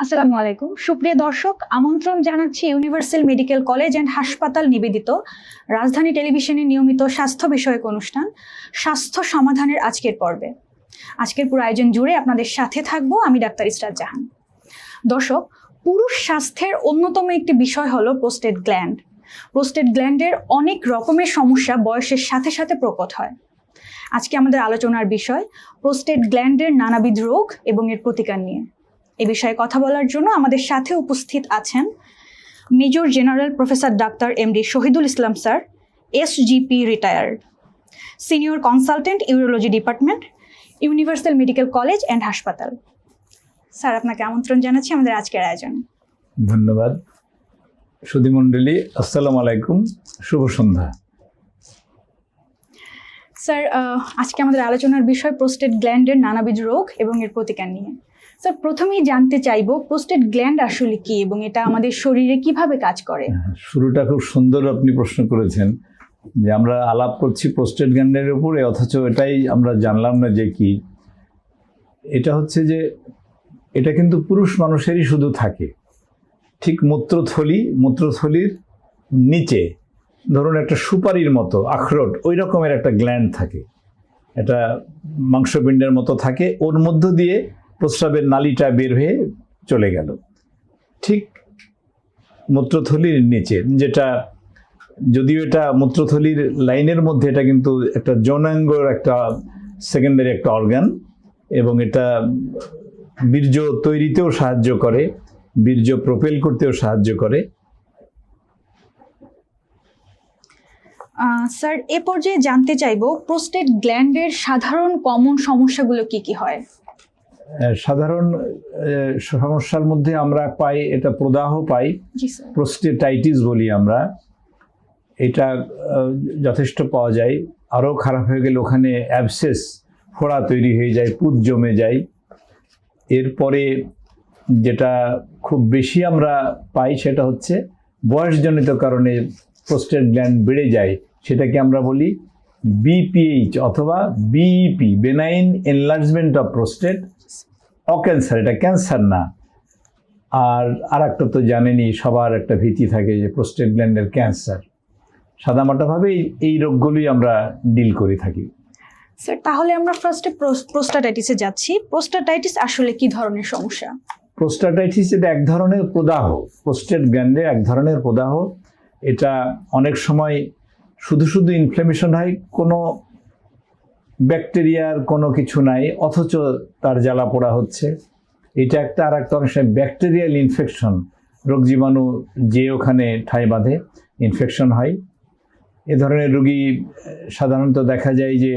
আসসালামু আলাইকুম সুপ্রিয় দর্শক, আমন্ত্রণ জানাচ্ছি ইউনিভার্সাল মেডিকেল কলেজ অ্যান্ড হাসপাতাল নিবেদিত রাজধানী টেলিভিশনের নিয়মিত স্বাস্থ্য বিষয়ক অনুষ্ঠান স্বাস্থ্য সমাধানের আজকের পর্বে। আজকের পুরো আয়োজন জুড়ে আপনাদের সাথে থাকবো আমি ডাক্তার ইসরাত জাহান। দর্শক, পুরুষ স্বাস্থ্যের অন্যতম একটি বিষয় হলো প্রোস্টেট গ্ল্যান্ড। প্রোস্টেট গ্ল্যান্ডের অনেক রকমের সমস্যা বয়সের সাথে সাথে প্রকট হয়। আজকে আমাদের আলোচনার বিষয় প্রোস্টেট গ্ল্যান্ডের নানাবিধ রোগ এবং এর প্রতিকার নিয়ে। এ বিষয়ে কথা বলার জন্য আমাদের সাথে উপস্থিত আছেন major general professor doctor MD Shahidul Islam sir, SGP retired, senior consultant urology department, universal medical college and হাসপাতাল। স্যার, আপনাকে আমন্ত্রণ জানাচ্ছি আমাদের আজকের আয়োজনে। ধন্যবাদ। সুধীমণ্ডলী, আসসালামু আলাইকুম, শুভ সন্ধ্যা। স্যার, আজকে আমাদের আলোচনার বিষয় প্রোস্টেট গ্ল্যান্ডের নানাবিধ রোগ এবং এর প্রতিকার নিয়ে। স্যার, প্রথমেই জানতে চাইবো প্রোস্টেট গ্ল্যান্ড আসলে কি এবং এটা আমাদের শরীরে কিভাবে কাজ করে? শুরুটা খুব সুন্দর আপনি প্রশ্ন করেছেন যে আমরা আলাপ করছি প্রোস্টেট গ্ল্যান্ডের উপরে, অথচ এটাই আমরা জানলাম না যে কি। এটা হচ্ছে যে এটা কিন্তু পুরুষ মানুষেরই শুধু থাকে, ঠিক মূত্রথলির নিচে ধরুন একটা সুপারির মতো, আখরোট ওই রকমের একটা গ্ল্যান্ড থাকে, এটা মাংসপিণ্ডের মতো থাকে, ওর মধ্য দিয়ে প্রস্রাবের নালীটা বের হয়ে চলে গেল ঠিক মূত্রথলির নিচে, যেটা যদিও এটা মূত্রথলির লাইনের মধ্যে, এটা কিন্তু একটা যৌনাঙ্গর একটা সেকেন্ডারি একটা অর্গান, এবং এটা বীর্য তৈরিতেও সাহায্য করে, বীর্য প্রোপেল করতেও সাহায্য করে। স্যার, এ পর্যায়ে জানতে চাইবো প্রোস্টেট গ্ল্যান্ডের সাধারণ কমন সমস্যাগুলো কি কি হয়? সাধারণ সমস্যার মধ্যে আমরা পাই, এটা প্রদাহ পাই, প্রোস্টেটাইটিস বলি আমরা, এটা যথেষ্ট পাওয়া যায়। আরও খারাপ হয়ে গেলে ওখানে অ্যাবসেস, ফোড়া তৈরি হয়ে যায়, পুঁজ জমে যায়। এরপরে যেটা খুব বেশি আমরা পাই সেটা হচ্ছে বয়সজনিত কারণে প্রোস্টেট গ্ল্যান্ড বেড়ে যায়, সেটাকে আমরা বলি বিপিএইচ অথবা BEP, benign enlargement of prostate, a cancer, এটা ক্যান্সার না। আর একটা তো জানেনই, সবার একটা ভীতি থাকে যে প্রোস্টেট গ্ল্যান্ডের ক্যান্সার। সাদামাটাভাবে এই রোগগুলোই আমরা ডিল করে থাকি। স্যার, তাহলে আমরা ফার্স্টে প্রোস্টাটাইটিসে যাচ্ছি। প্রোস্টাটাইটিস আসলে কি ধরনের সমস্যা? প্রোস্টাটাইটিস এটা এক ধরনের প্রদাহ, প্রোস্টেট গ্ল্যান্ডে এক ধরনের প্রদাহ। এটা অনেক সময় শুধু ইনফ্ল্যামেশন হয়, কোনো ব্যাকটেরিয়ার কোনো কিছু নাই, অথচ তার জ্বালা পোড়া হচ্ছে। এটা একটা। আর একটা অনেক সময় ব্যাকটেরিয়াল ইনফেকশন, রোগ জীবাণু যে ওখানে ঠাঁই বাঁধে, ইনফেকশন হয়। এ ধরনের রোগী সাধারণত দেখা যায় যে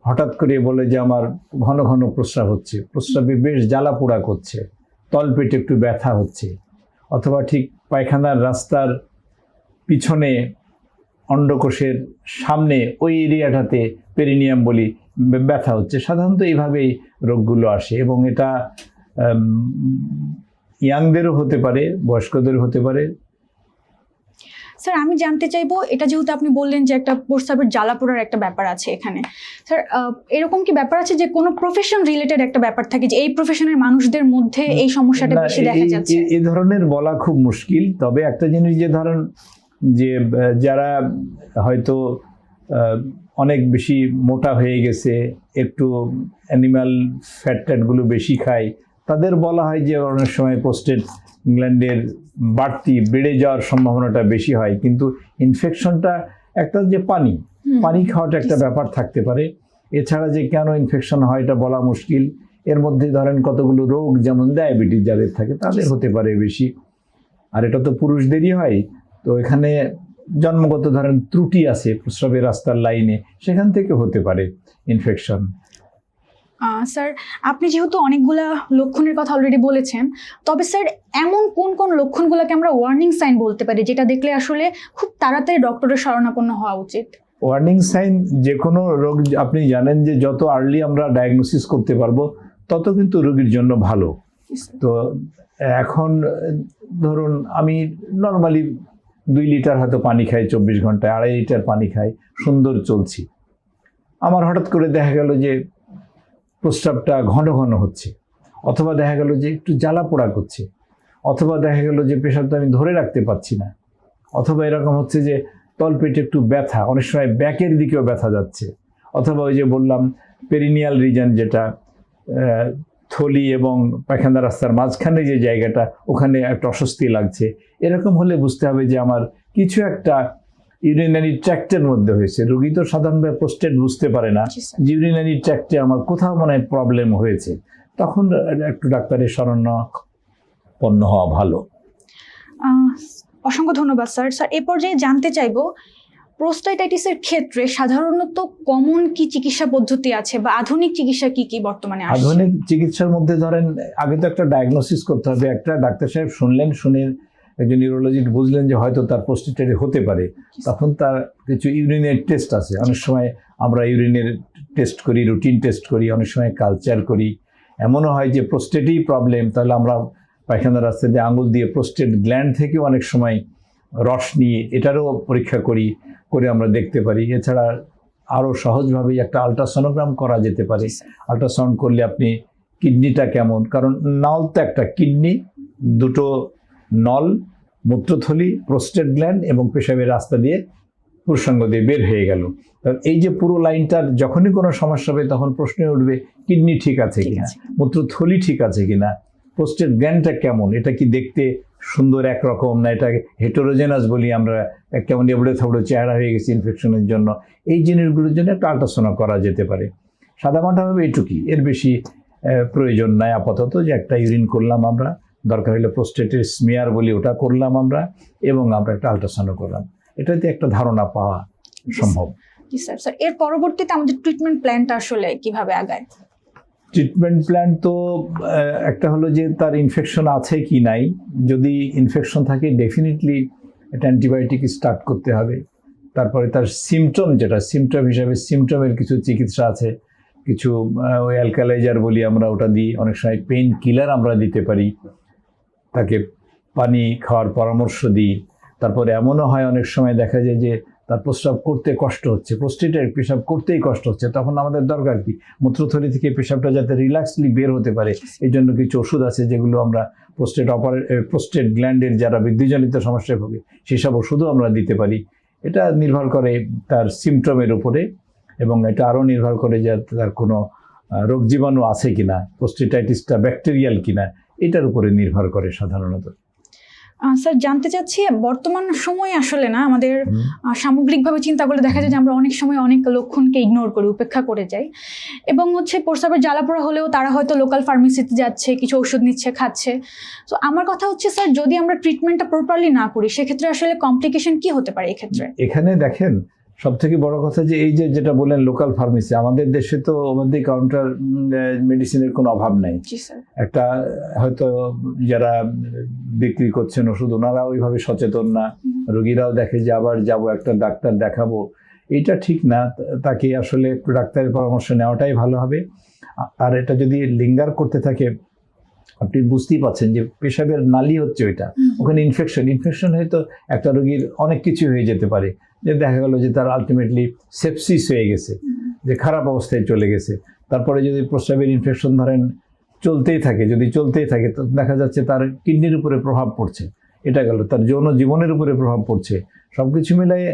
হঠাৎ করে বলে যে আমার ঘন ঘন প্রস্রাব হচ্ছে, প্রস্রাবে বেশ জ্বালা পোড়া করছে, তলপেটে একটু ব্যথা হচ্ছে, অথবা ঠিক পায়খানার রাস্তার পিছনে অন্ডকোষের সামনে ওই এরিয়াটাতে, পেরিনিয়াম বলি, ব্যথা হচ্ছে। সাধারণত এইভাবেই রোগগুলো আসে, এবং এটা ইয়াংদেরও হতে পারে, বয়স্কদেরও হতে পারে। স্যার, আমি জানতে চাইবো, এটা যেহেতু আপনি বললেন যে একটা প্রস্রাবের জ্বালা পোড়ার একটা ব্যাপার আছে এখানে, স্যার এরকম কি ব্যাপার আছে যে কোনো প্রফেশন রিলেটেড একটা ব্যাপার থাকে যে এই প্রফেশনের মানুষদের মধ্যে এই সমস্যাটা বেশি দেখা যাচ্ছে? এই ধরনের বলা খুব মুশকিল। তবে একটা জিনিস, যে ধরেন যে যারা হয়তো অনেক বেশি মোটা হয়ে গেছে, একটু অ্যানিম্যাল ফ্যাটগুলো বেশি খায়, তাদের বলা হয় যে অনেক সময় প্রোস্টেট গ্ল্যান্ডের বাড়তি বেড়ে যাওয়ার সম্ভাবনাটা বেশি হয়। কিন্তু ইনফেকশনটা একটা, যে পানি খাওয়াটা একটা ব্যাপার থাকতে পারে। এছাড়া যে কেন ইনফেকশন হয় এটা বলা মুশকিল। এর মধ্যে ধরেন কতগুলো রোগ, যেমন ডায়াবেটিস যাদের থাকে তাদের হতে পারে বেশি। আর এটা তো পুরুষদেরই হয়। তো এখানে জন্মগত ধরেন ত্রুটি আছে প্রস্রাবের রাস্তার লাইনে, সেখান থেকে হতে পারে ইনফেকশন। স্যার, আপনি যেহেতু অনেকগুলা লক্ষণের কথা অলরেডি বলেছেন, তবে স্যার এমন কোন লক্ষণগুলোকে আমরা ওয়ার্নিং সাইন বলতে পারি যেটা দেখলে আসলে খুব তাড়াতাড়ি ডক্টরের শরণাপন্ন হওয়া উচিত? ওয়ার্নিং সাইন, যে কোনো রোগ আপনি জানেন যে যত আর্লি আমরা ডায়াগনোসিস করতে পারবো তত কিন্তু রোগীর জন্য ভালো। তো এখন ধরুন আমি নর্মালি 2 লিটার হয়তো পানি খাই 24 ঘন্টায়, 2.5 লিটার পানি খাই, সুন্দর চলছি। আমার হঠাৎ করে দেখা গেল যে প্রস্রাবটা ঘন ঘন হচ্ছে, অথবা দেখা গেল যে একটু জ্বালা পোড়া করছে, অথবা দেখা গেল যে পেশাবটা আমি ধরে রাখতে পারছি না, অথবা এরকম হচ্ছে যে তলপেটে একটু ব্যথা, অনেক সময় ব্যাকের দিকেও ব্যথা যাচ্ছে, অথবা ওই যে বললাম পেরিনিয়াল রিজন, যেটা থলি এবং পায়খানা রাস্তার মাঝখানে যে জায়গাটা, ওখানে একটা অস্বস্তি লাগছে। এরকম হলে বুঝতে হবে যে আমার কিছু একটা ইউরিনারি ট্র্যাক্টের মধ্যে হয়েছে। রোগী তো সাধারণভাবে প্রোস্টেট বুঝতে পারে না, ইউরিনারি ট্র্যাক্টে আমার কোথাও মনে হয় প্রবলেম হয়েছে, তখন একটু ডাক্তারের শরণাপন্ন হওয়া ভালো। অসংখ্য ধন্যবাদ স্যার। স্যার এ পর্যায়ে জানতে চাইবো, প্রোস্টাইটাইটিসের ক্ষেত্রে সাধারণত কমন কি চিকিৎসা পদ্ধতি আছে বা আধুনিক চিকিৎসা কি কি বর্তমানে আছে? আধুনিক চিকিৎসার মধ্যে ধরেন আগে তো একটা ডায়াগনোসিস করতে হবে। একটা ডাক্তার সাহেব শুনলেন, শুনে একজন নিউরোলজিস্ট বুঝলেন যে হয়তো তার প্রোস্টেটাইটিস হতে পারে, তখন তার কিছু ইউরিনের টেস্ট আছে। অনেক সময় আমরা ইউরিনের টেস্ট করি, রুটিন টেস্ট করি, অনেক সময় কালচার করি। এমনও হয় যে প্রোস্টেটই প্রবলেম, তাহলে আমরা পায়খানা রাস্তা দিয়ে আঙুল দিয়ে প্রোস্টেট গ্ল্যান্ড থেকে অনেক সময় রস নিয়ে এটারও পরীক্ষা করি, করে আমরা দেখতে পারি। এছাড়া আরও সহজভাবেই একটা আলট্রাসোনোগ্রাম করা যেতে পারে। আলট্রাসাউন্ড করলে আপনি কিডনিটা কেমন, কারণ নল তো একটা, কিডনি, দুটো নল, মূত্রথলি, প্রোস্টেট গ্ল্যান্ড এবং পেশাবের রাস্তা দিয়ে পুরুষাঙ্গ দিয়ে বের হয়ে গেল। এই যে পুরো লাইনটার যখনই কোনো সমস্যা হবে তখন প্রশ্ন উঠবে কিডনি ঠিক আছে কিনা, মূত্রথলি ঠিক আছে কিনা, প্রোস্টেট গ্ল্যান্ডটা কেমন, এটা কি দেখতে সুন্দর একরকম, না এটা হেটেরোজেনাস বলি আমরা, কেমন এবড়ে থাবড়ে চেহারা হয়ে গেছে ইনফেকশনের জন্য। এই জিনিসগুলোর জন্য একটা আল্ট্রাসাউন্ড করা যেতে পারে। সাদামাটাভাবে এটুকুই, এর বেশি প্রয়োজন নাই আপাতত। যে একটা ইউরিন করলাম আমরা, দরকার হলে প্রোস্টেটের স্মিয়ার বলি ওটা করলাম আমরা, এবং আমরা একটা আল্ট্রাসাউন্ড করলাম, এটাতে একটা ধারণা পাওয়া সম্ভব। জি স্যার। স্যার এর পরবর্তীতে আমাদের ট্রিটমেন্ট প্ল্যানটা আসলে কিভাবে আগায়? ট্রিটমেন্ট প্ল্যান তো একটা হলো যে তার ইনফেকশন আছে কি নাই। যদি ইনফেকশন থাকে ডেফিনেটলি একটা অ্যান্টিবায়োটিক স্টার্ট করতে হবে। তারপরে তার সিমটম, যেটা সিমটম হিসাবে সিমটমের কিছু চিকিৎসা আছে, কিছু ওই অ্যালকালাইজার বলি আমরা, ওটা দিই। অনেক সময় পেইন কিলার আমরা দিতে পারি, তাকে পানি খাওয়ার পরামর্শ দিই। তারপরে এমনও হয় অনেক সময় দেখা যায় যে তার প্রস্রাব করতে কষ্ট হচ্ছে, প্রোস্টেটের পেশাব করতেই কষ্ট হচ্ছে, তখন আমাদের দরকার কি মূত্রথলি থেকে পেশাবটা যাতে রিল্যাক্সলি বের হতে পারে, এই জন্য কিছু ওষুধ আছে যেগুলো আমরা প্রোস্টেট গ্ল্যান্ডের যারা বৃদ্ধিজনিত সমস্যায় ভোগে সেসব ওষুধও আমরা দিতে পারি। এটা নির্ভর করে তার সিমটমের উপরে, এবং এটা আরও নির্ভর করে যে তার কোনো রোগ জীবাণু আছে কিনা, প্রোস্টেটাইটিসটা ব্যাকটেরিয়াল কিনা, এটার উপরে নির্ভর করে সাধারণত। স্যার জানতে চাচ্ছি, বর্তমান সময়ে আসলে না আমাদের সামগ্রিকভাবে চিন্তা করলে দেখা যায় যে আমরা অনেক সময় অনেক লক্ষণকে ইগনোর করি, উপেক্ষা করে যাই, এবং প্রস্রাবের জ্বালাপোড়া হলেও তারা হয়তো লোকাল ফার্মেসিতে যাচ্ছে, কিছু ওষুধ নিচ্ছে, খাচ্ছে। তো আমার কথা হচ্ছে স্যার, যদি আমরা ট্রিটমেন্টটা প্রপারলি না করি সেক্ষেত্রে আসলে কমপ্লিকেশন কি হতে পারে এক্ষেত্রে? এখানে দেখেন সব থেকে বড় কথা যে এই যে যেটা বললেন লোকাল ফার্মেসি, আমাদের দেশে তো ওভার কাউন্টার মেডিসিনের কোনো অভাব নাই। একটা হয়তো যারা বিক্রি করছেন ওষুধ, ওনারা ওইভাবে সচেতন না, রোগীরাও দেখে যে আবার যাব একটা ডাক্তার দেখাবো, এটা ঠিক না। তাকে আসলে একটু ডাক্তারের পরামর্শ নেওয়াটাই ভালো হবে। আর এটা যদি লিঙ্গার করতে থাকে, আপনি বুঝতেই পাচ্ছেন যে পেশাবের নালী হচ্ছে ওইটা, ওখানে ইনফেকশন হয়তো একটা রোগীর অনেক কিছু হয়ে যেতে পারে, যে দেখা গেল যে তার আলটিমেটলি সেপসিস হয়ে গেছে, যে খারাপ অবস্থায় চলে গেছে। তারপরে যদি প্রস্রাবের ইনফেকশন ধরেন চলতেই থাকে তো দেখা যাচ্ছে তার কিডনির উপরে প্রভাব পড়ছে, এটা গেল তার যৌন জীবনের উপরে প্রভাব পড়ছে। সব কিছু মিলিয়ে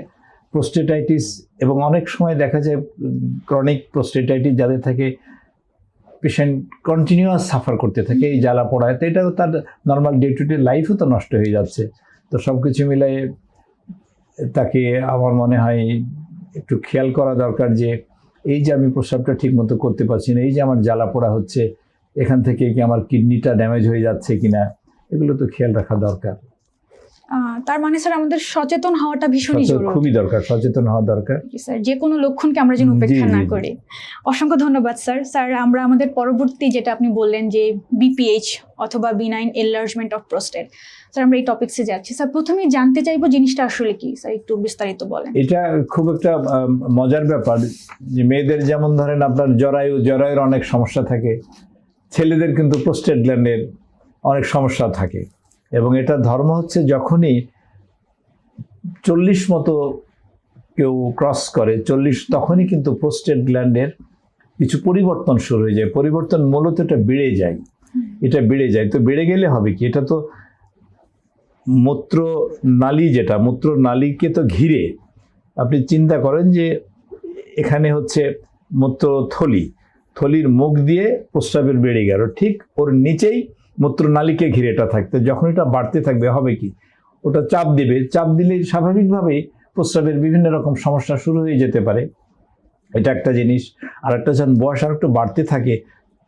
প্রোস্টেটাইটিস, এবং অনেক সময় দেখা যায় ক্রনিক প্রোস্টেটাইটিস যাদের থাকে, পেশেন্ট কন্টিনিউয়াস সাফার করতে থাকে এই জ্বালা পোড়ায়, তো এটাও তার নর্মাল ডে টু ডে লাইফও তো নষ্ট হয়ে যাচ্ছে। তো সব কিছু মিলাই তাকে আমার মনে হয় একটু খেয়াল করা দরকার যে এই যে আমি প্রস্রাবটা ঠিক মতো করতে পারছি না, এই যে আমার জ্বালা পোড়া হচ্ছে, এখান থেকে কি আমার কিডনিটা ড্যামেজ হয়ে যাচ্ছে কিনা, এগুলো তো খেয়াল রাখা দরকার। তার মানে স্যার আমাদের সচেতন হওয়াটা ভীষণই জরুরি, খুবই দরকার, সচেতন হওয়া দরকার স্যার, যে কোনো লক্ষণকে আমরা যেন উপেক্ষা না করি। অসংখ্য ধন্যবাদ স্যার। স্যার আমরা আমাদের পরবর্তী যেটা আপনি বললেন যে বিপিএইচ অথবা benign enlargement of prostate, sir আমরা এই টপিকসে যাচ্ছি। স্যার প্রথমেই জানতে চাইবো জিনিসটা আসলে কি, স্যার একটু বিস্তারিত বলেন। এটা খুব একটা মজার ব্যাপার যে মেয়েদের যেমন ধরেন আপনার জরায়ুর অনেক সমস্যা থাকে, ছেলেদের কিন্তু প্রোস্টেট গ্ল্যান্ডের অনেক সমস্যা থাকে, এবং এটা ধর্ম হচ্ছে যখনই 40 মতো কেউ ক্রস করে 40, তখনই কিন্তু প্রোস্টেট গ্ল্যান্ডের কিছু পরিবর্তন শুরু হয়ে যায়। পরিবর্তন মূলত এটা বেড়ে যায়, এটা বেড়ে যায়। তো বেড়ে গেলে হবে কি, এটা তো মূত্র নালী, যেটা মূত্র নালীকে তো ঘিরে, আপনি চিন্তা করেন যে এখানে হচ্ছে মূত্রথলি, থলির মুখ দিয়ে প্রস্রাবের বেড়ে গেল, ঠিক ওর নিচেই মূত্রনালীকে ঘিরে এটা থাকতে, যখন এটা বাড়তে থাকবে হবে কি, ওটা চাপ দেবে, চাপ দিলে স্বাভাবিকভাবেই প্রস্রাবের বিভিন্ন রকম সমস্যা শুরু হয়ে যেতে পারে। এটা একটা জিনিস। আর একটা যখন বয়স আর একটু বাড়তে থাকে,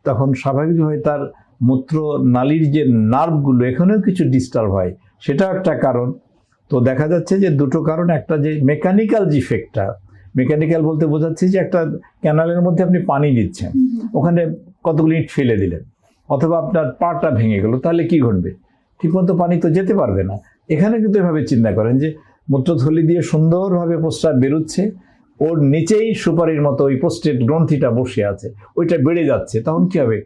তখন স্বাভাবিকভাবে তার মূত্র নালীর যে নার্ভগুলো এখানেও কিছু ডিস্টার্ব হয়, সেটা একটা কারণ। তো দেখা যাচ্ছে যে দুটো কারণ, একটা যে মেকানিক্যাল ডিফেক্টটা, মেকানিক্যাল বলতে বোঝাচ্ছি যে একটা ক্যানালের মধ্যে আপনি পানি দিচ্ছেন, ওখানে কতগুলো ইট ফেলে দিলেন, অথবা আপনার পাটা ভেঙে গেল, তাহলে কি ঘটবে, ঠিকমতো পানি তো যেতে পারবে না। এখানে কিন্তু এভাবে চিন্তা করেন যে মূত্রথলি দিয়ে সুন্দরভাবে প্রস্রাব বেরোচ্ছে, ওর নিচেই সুপারির মতো ওই প্রোস্টেট গ্রন্থিটা বসে আছে, ওইটা বেড়ে যাচ্ছে, তখন কি হবে,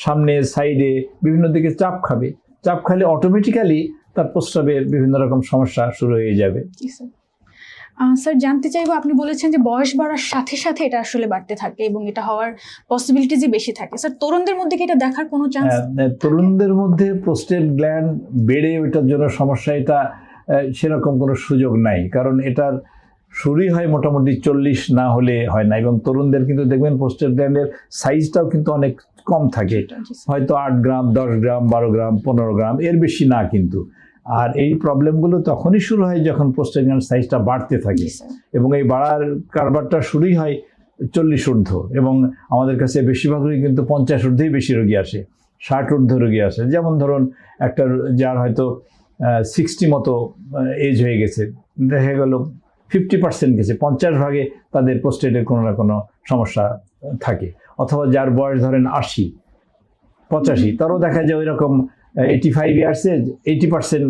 সামনে সাইডে বিভিন্ন দিকে চাপ খাবে, চাপ খালে অটোমেটিক্যালি তার প্রস্রাবের বিভিন্ন রকম সমস্যা শুরু হয়ে যাবে। স্যার জানতে চাইবো, আপনি বলেছেন যে বয়স বাড়ার সাথে সাথে এটা আসলে বাড়তে থাকে এবং এটা হওয়ার পসিবিলিটিজই বেশি থাকে। স্যার তরুণদের মধ্যে কি এটা দেখার কোনো চান্স? তরুণদের মধ্যে প্রোস্টেট গ্ল্যান্ড বেড়ে ওইটার জন্য সমস্যা, এটা সেরকম কোনো সুযোগ নাই, কারণ এটার শুরুই হয় মোটামুটি 40 না হলে হয় না। এবং তরুণদের কিন্তু দেখবেন প্রোস্টেট গ্ল্যান্ডের সাইজটাও কিন্তু অনেক কম থাকে, হয়তো 8 গ্রাম, 10 গ্রাম, 12 গ্রাম, 15 গ্রাম, এর বেশি না কিন্তু। আর এই প্রবলেমগুলো তখনই শুরু হয় যখন প্রোস্টেট গ্ল্যান্ড সাইজটা বাড়তে থাকে, এবং এই বাড়ার কারবারটা শুরুই হয় 40 ঊর্ধ্ব, এবং আমাদের কাছে বেশিরভাগ রোগী কিন্তু 50 ঊর্ধ্বেই বেশি রোগী আসে, 60 ঊর্ধ্ব রোগী আসে। যেমন ধরুন একটা যার হয়তো 60 মতো এজ হয়ে গেছে, দেখা গেল 50% গেছে, 50 ভাগে তাদের প্রোস্টেটের কোনো না কোনো সমস্যা থাকে। অথবা যার বয়স ধরেন 80, 85, তারও দেখা যায় ওই রকম 85 ইয়ার্সে 80%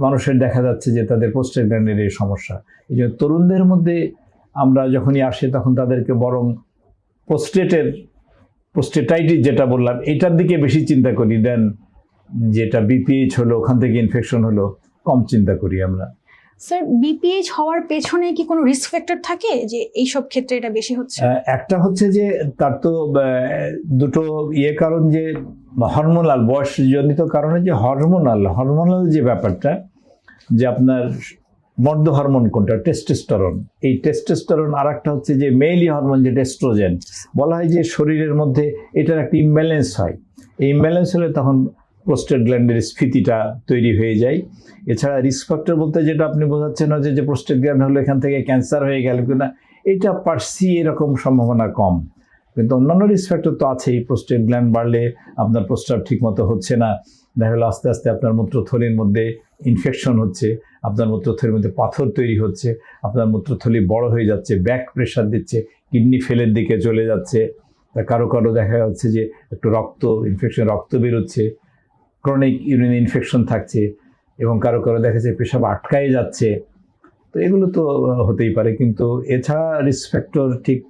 মানুষের দেখা যাচ্ছে যে তাদের প্রোস্টেট গ্ল্যান্ডের এই সমস্যা। এই জন্য তরুণদের মধ্যে আমরা যখনই আসে তখন তাদেরকে বরং প্রোস্টেটাইটিস যেটা বললাম এটার দিকে বেশি চিন্তা করি দেন যেটা বিপিএইচ হলো ওখান থেকে ইনফেকশন হলো, কম চিন্তা করি আমরা। স্যার বিপিএইচ হওয়ার পেছনে কি কোনো রিস্ক ফ্যাক্টর থাকে যে এই সব ক্ষেত্রে এটা বেশি হচ্ছে? একটা হচ্ছে যে তার তো দুটো কারণ, যে হরমোনাল, বয়সজনিত কারণে যে হরমোনাল যে ব্যাপারটা, যে আপনার মর্দ হরমোন কোনটা, টেস্টোস্টেরন, এই টেস্টোস্টেরন, আর একটা হচ্ছে যে মেইলি হরমোন যেটা এস্ট্রোজেন। বলা হয় যে শরীরের মধ্যে এটার একটা ইমব্যালেন্স হয়, এই ইমব্যালেন্স হলে তখন প্রোস্টেট গ্ল্যান্ডের স্ফীতিটা তৈরি হয়ে যায়। এছাড়া রিস্ক ফ্যাক্টর বলতে যেটা আপনি বোঝাচ্ছেন না যে প্রোস্টেট গ্ল্যান্ড হলো এখান থেকে ক্যান্সার হয়ে গেল কিনা, এটা পার্সি এরকম সম্ভাবনা কম, কিন্তু অন্যান্য রিস্ক ফ্যাক্টর তো আছেই। প্রোস্টেট গ্ল্যান্ড বাড়লে আপনার প্রস্রাব ঠিকমতো হচ্ছে না, দেখা গেলো আস্তে আস্তে আপনার মূত্রথলির মধ্যে ইনফেকশন হচ্ছে, আপনার মূত্রথলির মধ্যে পাথর তৈরি হচ্ছে, আপনার মূত্রথলি বড় হয়ে যাচ্ছে, ব্যাক প্রেশার দিচ্ছে, কিডনি ফেলের দিকে চলে যাচ্ছে, কারো কারো দেখা যাচ্ছে যে একটু রক্ত বেরোচ্ছে, ক্রনিক ইউরিন ইনফেকশন থাকছে, এবং কারো কারো দেখা যাচ্ছে পেশাব আটকায় যাচ্ছে। তো এগুলো তো হতেই পারে, কিন্তু এছাড়া রিস্ক ফ্যাক্টর ঠিক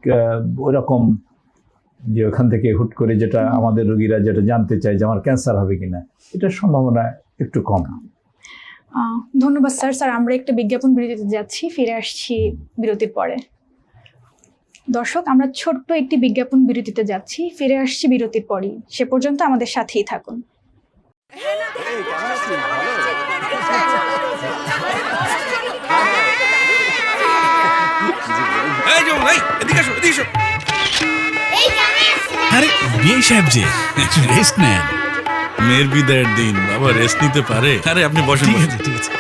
ওইরকম যে ওখান থেকে হুট করে যেটা আমাদের রোগীরা যেটা জানতে চায় যে আমার ক্যান্সার হবে কিনা, এটার সম্ভাবনা একটু কম। ধন্যবাদ স্যার। আমরা একটা বিজ্ঞাপন বিরতিতে যাচ্ছি, ফিরে আসছি বিরতির পরে। দর্শক, আমরা ছোট্ট একটি বিজ্ঞাপন বিরতিতে যাচ্ছি, ফিরে আসছি বিরতির পরই। সে পর্যন্ত আমাদের সাথেই থাকুন। আরে বিয়ে সাহেব যে রেস্ট নেন, মেয়ের বিদায়ের দিন, বাবা রেস্ট নিতে পারে। আরে আপনি বসেন। ঠিক আছে ঠিক আছে।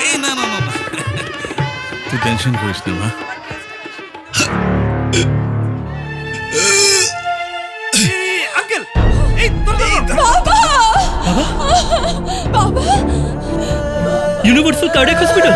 এই না না না, তুই টেনশন করিস না মা। আঙ্কেল, এই বাবা ইউনিভার্সাল কার্ডিয়াক হসপিটাল।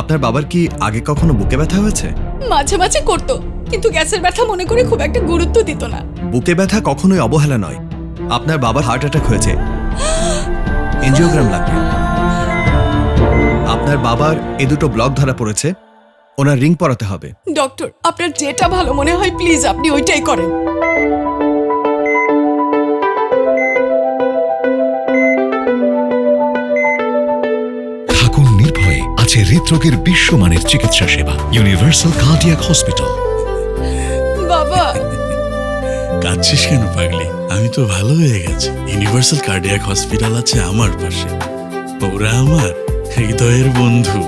আপনার বাবার কি আগে কখনো বুকে ব্যথা হয়েছে? মাঝে মাঝে করতো, কিন্তু গ্যাসের ব্যথা মনে করে খুব একটা গুরুত্ব দিত না। বুকে ব্যথা কখনোই অবহেলা নয়। আপনার বাবার হার্ট অ্যাটাক হয়েছে, এনজিওগ্রাম লাগবে। আপনার বাবার এ দুটো ব্লক ধরা পড়েছে, ওনার রিং পরাতে হবে। ডক্টর, আপনার যেটা ভালো মনে হয় প্লিজ আপনি ওইটাই করেন। থাকুন নির্ভয়ে, আছে হৃদরোগের বিশ্বমানের চিকিৎসা সেবা। Universal cardiac hospital. বাবা, কাঁদছিস কেন পাগলি? আমি তো ভালো হয়ে গেছি। ইউনিভার্সাল কার্ডিয়াক হসপিটাল আছে আমার পাশে। ওরা আমার হৃদয়ের বন্ধু।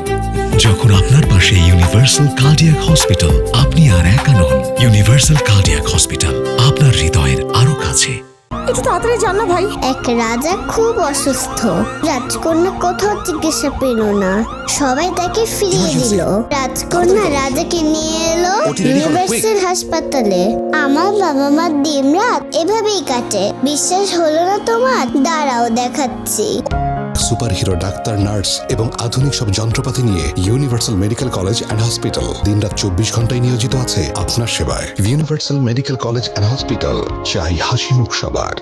যখন আপনার পাশে ইউনিভার্সাল কার্ডিয়াক হসপিটাল, আপনি আর একা নন। ইউনিভার্সাল কার্ডিয়াক হসপিটাল, আপনার হৃদয়ের আরো কাছে। একটু তাড়াতাড়ি জান না ভাই। এক রাজা খুব অসুস্থ। রাজকন্যা কোথাও চিকিৎসা পেল না, সবাই তাকে ফিরিয়ে দিল। রাজকন্যা রাজাকে নিয়ে এলো ইউনিভার্সাল হাসপাতালে। আমার বাবা মা দিনরাত এভাবেই কাটে। বিশ্বাস হলো না তোমার? দাঁড়াও দেখাচ্ছি। সুপারহিরো ডাক্তার, নার্স এবং আধুনিক সব যন্ত্রপাতি নিয়ে universal medical college and hospital দিনরাত 24 ঘন্টায় নিয়োজিত আছে আপনার সেবায়। Universal medical college and hospital, চাই হাসি মুখ সবার।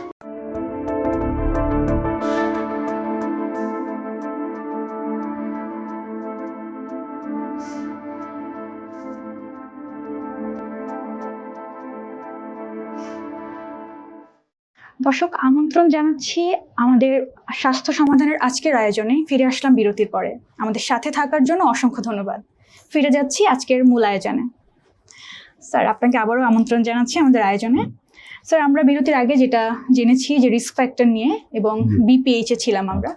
দর্শক, আমন্ত্রণ জানাচ্ছি আমাদের স্বাস্থ্য সমাধানের আজকের আয়োজনে। ফিরে আসলাম বিরতির পরে। আমাদের সাথে থাকার জন্য অসংখ্য ধন্যবাদ। ফিরে যাচ্ছি আজকের মূল আয়োজনে। স্যার, আপনাকে আবারও আমন্ত্রণ জানাচ্ছি আমাদের আয়োজনে। স্যার, আমরা বিরতির আগে যেটা জেনেছি যে রিস্ক ফ্যাক্টর নিয়ে এবং বিপিএইচ এ ছিলাম আমরা।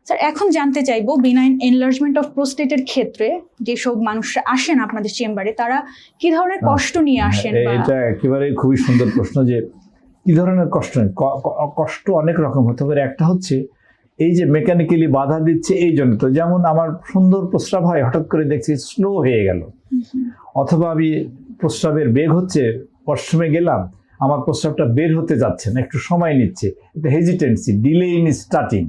স্যার, এখন জানতে চাইবো বিনাইন এনলার্জমেন্ট অফ প্রোস্টেটের ক্ষেত্রে যেসব মানুষরা আসেন আপনাদের চেম্বারে, তারা কি ধরনের কষ্ট নিয়ে আসেন? এটা একেবারে খুবই সুন্দর প্রশ্ন যে কি ধরনের কষ্ট। কষ্ট অনেক রকম হতে পারে। একটা হচ্ছে এই যে মেকানিক্যালি বাধা দিচ্ছে এই জন্য, তো যেমন আমার সুন্দর প্রস্রাব হয়, হঠাৎ করে দেখছি স্লো হয়ে গেল, অথবা আমি প্রস্রাবের বেগ হচ্ছে, ওয়াশরুমে গেলাম, আমার প্রস্রাবটা বের হতে যাচ্ছে না, একটু সময় নিচ্ছে, একটা হেজিটেন্সি, ডিলে ইন স্টার্টিং,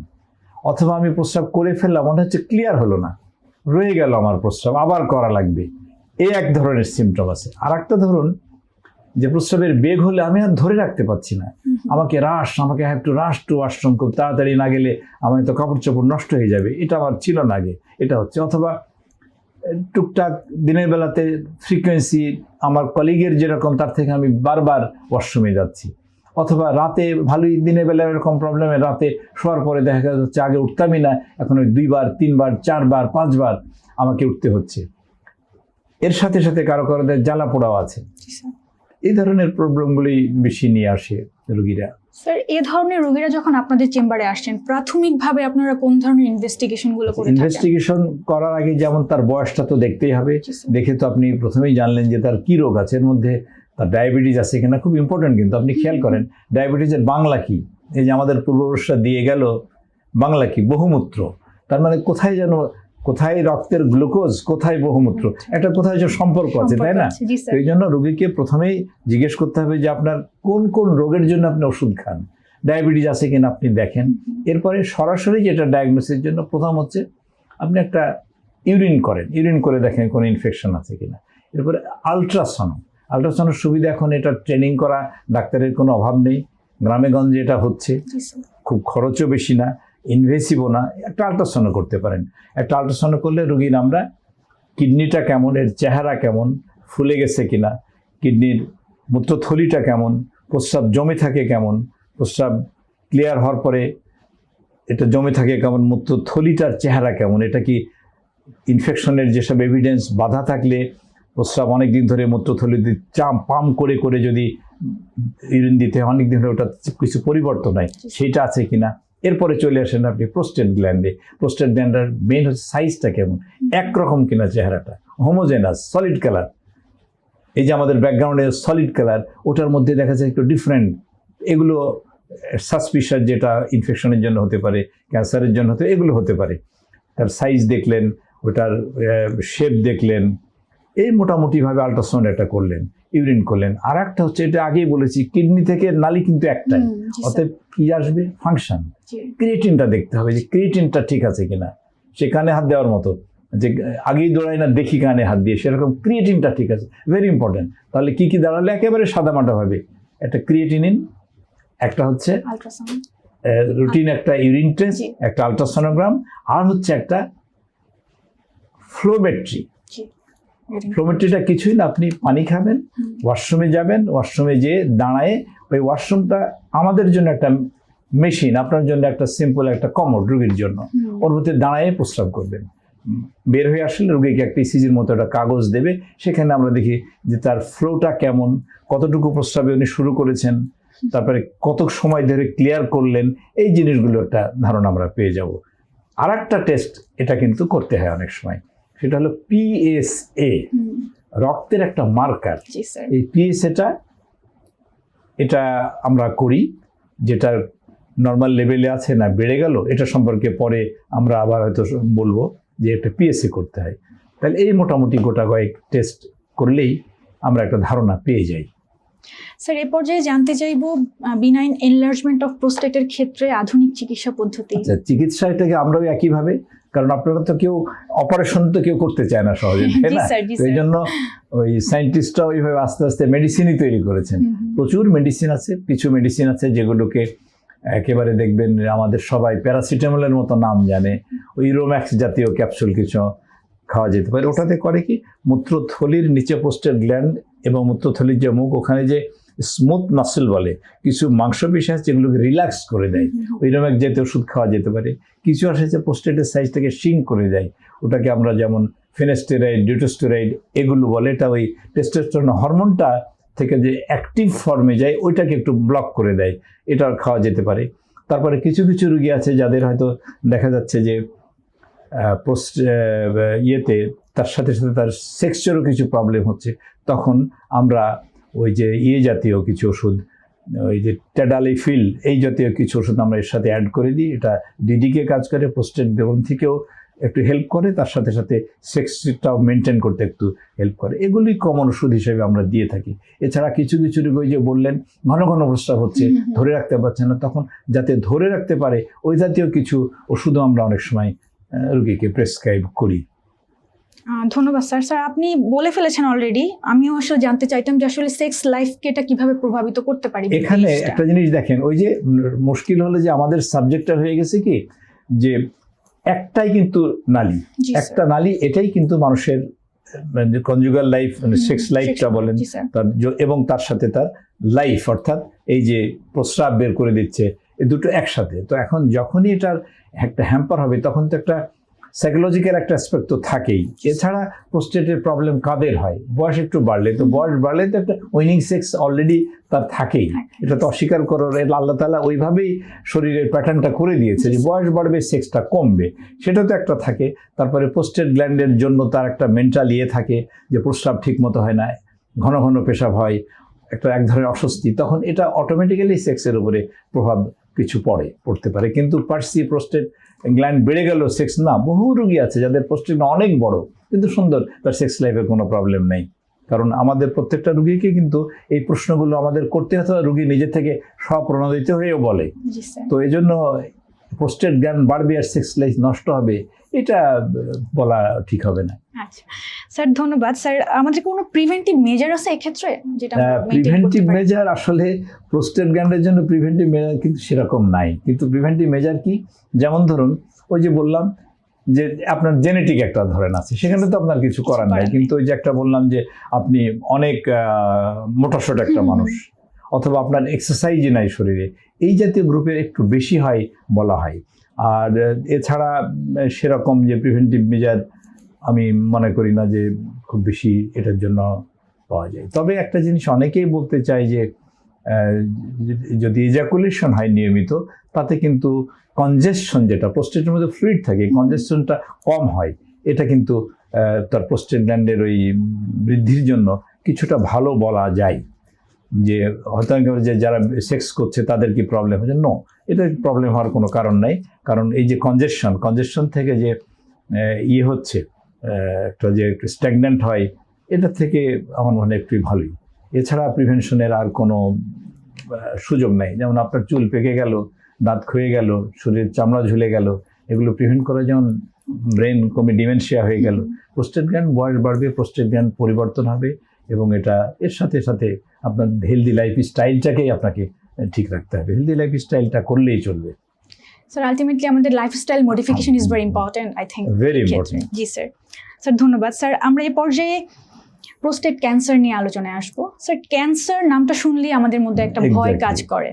অথবা আমি প্রস্রাব করে ফেললাম, মনে হচ্ছে ক্লিয়ার হলো না, রয়ে গেল আমার প্রস্রাব, আবার করা লাগবে। এই এক ধরনের সিমটম আছে। আর একটা ধরুন যে প্রস্রাবের বেগ হলে আমি আর ধরে রাখতে পারছি না, আমাকে have to rush to washroom, খুব তাড়াতাড়ি না গেলে আমার তো কাপড় চোপড় নষ্ট হয়ে যাবে, এটা আমার ছিল না আগে, এটা হচ্ছে। অথবা টুকটাক দিনের বেলাতে ফ্রিকোয়েন্সি আমার কলিগের যেরকম, তার থেকে আমি বারবার ওয়াশরুমে যাচ্ছি। অথবা রাতে ভালোই, দিনের বেলা এরকম প্রবলেমে রাতে শোয়ার পরে দেখা যাচ্ছে আগে উঠতামই না, এখন ওই 2 বার 3 বার 4 বার 5 বার আমাকে উঠতে হচ্ছে। এর সাথে সাথে কারো জ্বালা পোড়াও আছে। এই ধরনের প্রবলেমগুলি বেশি নিয়ে আসে রোগীরা। স্যার, এই ধরনের রোগীরা যখন আপনাদের চেম্বারে আসছেন, প্রাথমিকভাবে আপনারা কোন ধরনের ইনভেস্টিগেশনগুলো করে থাকেন? ইনভেস্টিগেশন করার আগে যেমন তার বয়সটা তো দেখতেই হবে। দেখে তো আপনি প্রথমেই জানলেন যে তার কি রোগ আছে, এর মধ্যে তার ডায়াবেটিস আছে কিনা, খুব ইম্পর্টেন্ট। কিন্তু আপনি খেয়াল করেন ডায়াবেটিসের বাংলা কি, এই যে আমাদের পূর্বপুরুষরা দিয়ে গেল বাংলা কি, বহুমূত্র। তার মানে কোথায় রক্তের গ্লুকোজ, কোথায় বহুমূত্র, একটা কোথায় যে সম্পর্ক আছে, তাই না? এই জন্য রোগীকে প্রথমেই জিজ্ঞেস করতে হবে যে আপনার কোন কোন রোগের জন্য আপনি ওষুধ খান, ডায়াবেটিস আছে কিনা আপনি দেখেন। এরপরে সরাসরি যেটা ডায়াগনোসিসের জন্য প্রথম হচ্ছে আপনি একটা ইউরিন করেন, ইউরিন করে দেখেন কোনো ইনফেকশন আছে কিনা। এরপরে আলট্রাসাউন্ডের সুবিধা, এখন এটা ট্রেনিং করা ডাক্তারের কোনো অভাব নেই, গ্রামে গঞ্জে এটা হচ্ছে, খুব খরচও বেশি না, ইনভেসিভও না। একটা আলট্রাসাউন্ড করতে পারেন। একটা আলট্রাসাউন্ড করলে রোগীর আমরা কিডনিটা কেমন, এর চেহারা কেমন, ফুলে গেছে কিনা, কিডনির মূত্রথলিটা কেমন, প্রস্রাব জমে থাকে কেমন, প্রস্রাব ক্লিয়ার হওয়ার পরে এটা জমে থাকে কেমন, মূত্রথলিটার চেহারা কেমন, এটা কি ইনফেকশনের যেসব এভিডেন্স, বাধা থাকলে প্রস্রাব অনেক দিন ধরে মূত্রথলিতে পাম্প করে করে যদি ইউরিন দিতে অনেক দিন ধরে ওটা কিছু পরিবর্তন হয়, সেইটা আছে কিনা। এরপরে চলে আসেন আপনি প্রোস্টেট গ্ল্যান্ডে। প্রোস্টেট গ্ল্যান্ডের মেইন হচ্ছে সাইজটা কেমন, একরকম কিনা চেহারাটা, হোমোজেনাস, সলিড কালার। এই যে আমাদের ব্যাকগ্রাউন্ডে সলিড কালার, ওটার মধ্যে দেখা যায় একটু ডিফারেন্ট। এগুলো সাসপিশাস, যেটা ইনফেকশনের জন্য হতে পারে, ক্যান্সারের জন্য হতে, এগুলো হতে পারে। তার সাইজ দেখলেন, ওটার শেপ দেখলেন, এই মোটামুটিভাবে আল্ট্রাসাউন্ড একটা করলেন, ইউরিন করলেন। আর একটা হচ্ছে, এটা আগেই বলেছি, কিডনি থেকে নালী কিন্তু একটাই, অতএব কি আসবে, ফাংশন। ক্রিয়েটিনটা দেখতে হবে যে ক্রিয়েটিনটা ঠিক আছে কিনা, সে কানে হাত দেওয়ার মতো, যে আগেই দৌড়াই না দেখি কানে হাত দিয়ে, সেরকম ক্রিয়েটিনটা ঠিক আছে, ভেরি ইম্পর্টেন্ট। তাহলে কি কি দাঁড়ালে একেবারে সাদামাটাভাবে একটা ক্রিয়েটিনিন, একটা হচ্ছে রুটিন একটা ইউরিন টেস্ট, একটা আলট্রাসোনোগ্রাম, আর হচ্ছে একটা ফ্লোমেট্রি। ফ্লোমেট্রিটা কিছুই না, আপনি পানি খাবেন, ওয়াশরুমে যাবেন, ওয়াশরুমে যেয়ে দাঁড়ায় ওই ওয়াশরুমটা আমাদের জন্য একটা মেশিন, আপনার জন্য একটা সিম্পল একটা কমোড রোগীর জন্য, ওর মধ্যে দাঁড়ায় প্রস্রাব করবেন। বের হয়ে আসলে রোগীকে একটা ইসিজির মতো একটা কাগজ দেবে, সেখানে আমরা দেখি যে তার ফ্লোটা কেমন, কতটুকু প্রস্রাবে উনি শুরু করেছেন, তারপরে কত সময় ধরে ক্লিয়ার করলেন, এই জিনিসগুলো একটা ধারণা আমরা পেয়ে যাব। আর একটা টেস্ট এটা কিন্তু করতে হয় অনেক সময়, সেটা হলো PSA, রক্তের একটা মার্কার। জি স্যার। এই PSAটা এটা আমরা করি, যেটা নর্মাল লেভেলে আছে না বেড়ে গেল, এটা সম্পর্কে পরে আমরা আবার হয়তো বলবো যে একটা PSA করতে হয়। তাহলে এই মোটামুটি গোটা কয়েক টেস্ট করলেই আমরা একটা ধারণা পেয়ে যাই। স্যার এ পর্যায়ে জানতে চাইবো বিনাইন এনলার্জমেন্ট অফ প্রোস্টেটের ক্ষেত্রে আধুনিক চিকিৎসা পদ্ধতি। আচ্ছা, চিকিৎসা এটাকে আমরাও একইভাবে, কারণ আপনারা তো কেউ অপারেশন তো কেউ করতে চায় না সহজে, তাই না? এই জন্য ওই সায়েন্টিস্টরা ওইভাবে আস্তে আস্তে মেডিসিনই তৈরি করেছেন। প্রচুর মেডিসিন আছে, কিছু মেডিসিন আছে যেগুলোকে একেবারে দেখবেন আমাদের সবাই প্যারাসিটামলের মতো নাম জানে, ওই ইরোম্যাক্স জাতীয় ক্যাপসুল কিছু খাওয়া যেতে পারে। ওটাতে করে কি, মূত্রথলির নিচে পোস্টের গ্ল্যান্ড এবং মূত্রথলির যে মুখ, ওখানে যে স্মুথ মাসেল বলে কিছু মাংসপেশি আছে যেগুলোকে রিল্যাক্স করে দেয়, ওই ইরোম্যাক্স জাতীয় ওষুধ খাওয়া যেতে পারে। কিছু আছে যে পোস্টেটের সাইজটাকে শিঙ্ক করে দেয়, ওটাকে আমরা যেমন ফিনাস্টেরয়েড, ডিউটোস্টেরয়েড এগুলো বলে, এটা ওই টেস্টোস্টেরন হরমোনটা থেকে যে অ্যাক্টিভ ফর্মে যায় ওইটাকে একটু ব্লক করে দেয়, এটা খাওয়া যেতে পারে। তারপরে কিছু কিছু রোগী আছে যাদের হয়তো দেখা যাচ্ছে যে ইয়েতে তার সাথে সাথে তার সেক্সচুয়ালও কিছু প্রবলেম হচ্ছে, তখন আমরা ওই যে জাতীয় কিছু ওষুধ, ওই যে ট্যাডালিফিল এই জাতীয় কিছু ওষুধ আমরা এর সাথে অ্যাড করে দিই। এটা ডিডিকে কাজ করে, প্রোস্টেট গ্রন্থিকেও একটু হেল্প করে, তার সাথে সাথে সেক্সটাও মেনটেন করতে একটু হেল্প করে। এগুলি কমন ওষুধ হিসেবে আমরা দিয়ে থাকি। এছাড়া কিছু কিছু রোগী যে বললেন ঘন ঘন প্রস্রাব হচ্ছে, ধরে রাখতে পারছে না, তখন যাতে ধরে রাখতে পারে ওই জাতীয় কিছু ওষুধও আমরা অনেক সময় রোগীকে প্রেসক্রাইব করি। ধন্যবাদ স্যার। স্যার আপনি বলে ফেলেছেন অলরেডি, আমিও আসলে জানতে চাইতাম যে আসলে সেক্স লাইফকে এটা কিভাবে প্রভাবিত করতে পারে। এখানে একটা জিনিস দেখেন, ওই যে মুশকিল হলো যে আমাদের সাবজেক্টটা হয়ে গেছে কি, যে একটাই কিন্তু নালী, একটা নালী, এটাই কিন্তু মানুষের কনজুগাল লাইফ, সেক্স লাইফটা বলেন, তার এবং তার সাথে তার লাইফ, অর্থাৎ এই যে প্রস্রাব বের করে দিচ্ছে, এই দুটো একসাথে। তো এখন যখনই এটার একটা হ্যাম্পার হবে, তখন তো একটা সাইকোলজিক্যাল একটা অ্যাসপেক্ট তো থাকেই। এছাড়া প্রোস্টেটের প্রবলেম কাদের হয়, বয়স একটু বাড়লে, তো বয়স বাড়লে তো একটা উইনিং সেক্স অলরেডি তার থাকেই, এটা তো অস্বীকার করার, আল্লাহ তাআলা ওইভাবেই শরীরের প্যাটার্নটা করে দিয়েছে যে বয়স বাড়বে সেক্সটা কমবে, সেটা তো একটা থাকে। তারপরে প্রোস্টেট গ্ল্যান্ডের জন্য তার একটা মেন্টাল ইয়ে থাকে যে প্রস্রাব ঠিক মতো হয় না, ঘন ঘন পেশাব হয়, একটা এক ধরনের অস্বস্তি, তখন এটা অটোমেটিক্যালি সেক্সের উপরে প্রভাব কিছু পড়তে পারে। কিন্তু পার্সি প্রোস্টেট গ্ল্যান্ড বেড়ে গেল, সেক্স না, বহু রোগী আছে যাদের প্রোস্টেট অনেক বড় কিন্তু সুন্দর, তার সেক্স লাইফে কোনো প্রবলেম নেই। কারণ আমাদের প্রত্যেকটা রোগীকে কিন্তু এই প্রশ্নগুলো আমাদের করতে হতে হয়, রোগী নিজে থেকে স্বপ্রণোদিত হয়েও বলে। তো এই জন্য প্রোস্টেট গ্ল্যান্ড বাড়বে আর সেক্স লাইফ নষ্ট হবে, এটা বলা ঠিক হবে না। আচ্ছা স্যার, ধন্যবাদ। স্যার আমাদের কোনো প্রিভেন্টিভ মেজার আছে এক্ষেত্রে? যেটা প্রিভেন্টিভ মেজার আসলে প্রোস্টেট গ্ল্যান্ডের জন্য প্রিভেন্টিভ মেজার কিন্তু সেরকম নাই। কিন্তু প্রিভেন্টিভ মেজার কি, যেমন ধরুন ওই যে বললাম যে আপনার জেনেটিক একটা ধরেন আছে, সেখানে তো আপনার কিছু করার নাই। কিন্তু ওই যে একটা বললাম যে আপনি অনেক মোটাসোটা একটা মানুষ, অথবা আপনার এক্সারসাইজই নাই শরীরে, এই জাতীয় গ্রুপের একটু বেশি হয় বলা হয়। আর এছাড়া সেরকম যে প্রিভেন্টিভ মেজার আমি মনে করি না যে খুব বেশি এটার জন্য পাওয়া যায়। তবে একটা জিনিস অনেকেই বলতে চায় যে যদি ইজাকুলেশন হয় নিয়মিত, তাতে কিন্তু কনজেশন, যেটা প্রোস্টেটের মধ্যে ফ্লুইড থাকে, কনজেশনটা কম হয়, এটা কিন্তু তার প্রোস্টেট গ্ল্যান্ডের ওই বৃদ্ধির জন্য কিছুটা ভালো বলা যায়। যে হয়তো যে যারা সেক্স করছে তাদের কি প্রবলেম হচ্ছে, নো, এটা প্রবলেম হওয়ার কোনো কারণ নাই। কারণ এই যে কনজেশন থেকে যে ইয়ে হচ্ছে, একটা যে একটু স্ট্যাগন্যান্ট হয়, এটা থেকে আমার মনে হয় একটু ভালোই। এছাড়া প্রিভেনশনের আর কোনো সুযোগ নাই। যেমন আপনার চুল পেকে গেল, দাঁত ক্ষয়ে গেল, শরীরের চামড়া ঝুলে গেল, এগুলো প্রিভেন্ট করা, যেমন ব্রেন কমে ডিমেনশিয়া হয়ে গেল, প্রোস্টেট গ্ল্যান্ড বয়স বাড়বে, প্রোস্টেট গ্ল্যান্ড পরিবর্তন হবে, এবং এটা এর সাথে সাথে আপনার হেলদি লাইফ স্টাইলটাকেই আপনাকে ঠিক রাখতে হবে। হেলদি লাইফ স্টাইলটা করলেই চলবে। স্যার আলটিমেটলি আমাদের lifestyle modification is very important I think Very important. G sir. Sir ধন্যবাদ স্যার। আমরা এই পর্যায়ে প্রোস্টেট ক্যান্সার নিয়ে আলোচনায় আসবো। স্যার ক্যান্সার নামটা শুনলেই আমাদের মধ্যে একটা ভয় Exactly. কাজ করে।